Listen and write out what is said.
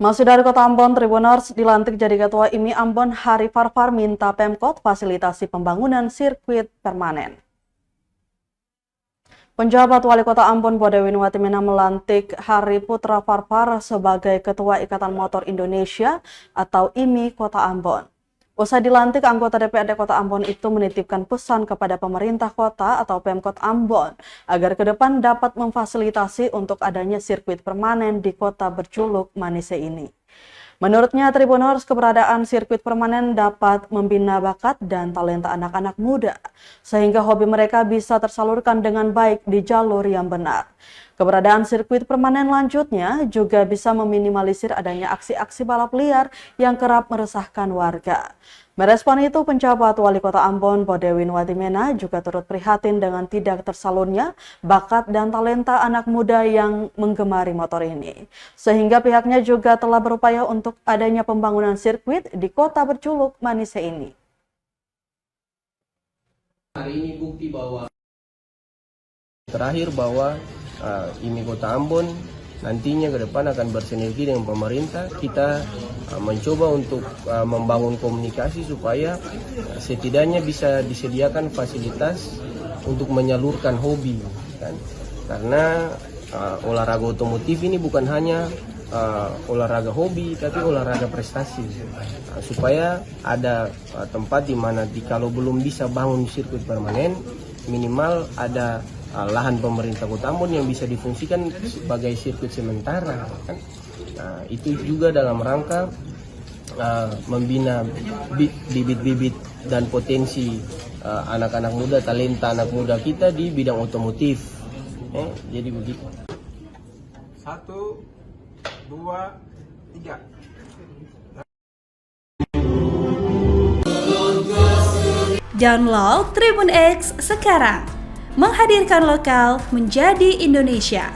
Masih dari Kota Ambon, Tribuners dilantik jadi Ketua IMI Ambon. Hari Farfar minta Pemkot fasilitasi pembangunan sirkuit permanen. Penjabat Wali Kota Ambon Bodewin Watimena melantik Hari Putra Farfar sebagai Ketua Ikatan Motor Indonesia atau IMI Kota Ambon. Usai dilantik, anggota DPRD Kota Ambon itu menitipkan pesan kepada pemerintah kota atau Pemkot Ambon agar ke depan dapat memfasilitasi untuk adanya sirkuit permanen di kota berjuluk Manise ini. Menurutnya, Tribuners, keberadaan sirkuit permanen dapat membina bakat dan talenta anak-anak muda, sehingga hobi mereka bisa tersalurkan dengan baik di jalur yang benar. Keberadaan sirkuit permanen lanjutnya juga bisa meminimalisir adanya aksi-aksi balap liar yang kerap meresahkan warga. Merespon itu, penjabat Wali Kota Ambon Bodewin Watimena juga turut prihatin dengan tidak tersalurnya bakat dan talenta anak muda yang menggemari motor ini. Sehingga pihaknya juga telah berupaya untuk adanya pembangunan sirkuit di kota berjuluk Manise ini. Hari ini bukti bahwa terakhir bahwa IMI Kota Ambon nantinya ke depan akan bersinergi dengan pemerintah. Kita mencoba untuk membangun komunikasi supaya setidaknya bisa disediakan fasilitas untuk menyalurkan hobi, kan? Karena olahraga otomotif ini bukan hanya olahraga hobi, tapi olahraga prestasi. Supaya ada tempat di mana kalau belum bisa bangun sirkuit permanen, minimal ada lahan pemerintah Kota Ambon yang bisa difungsikan sebagai sirkuit sementara, kan? Nah, itu juga dalam rangka membina bibit-bibit dan potensi anak-anak muda, talenta anak muda kita di bidang otomotif. Jadi begitu. 1, 2, 3. Download Tribun X sekarang. Menghadirkan lokal menjadi Indonesia.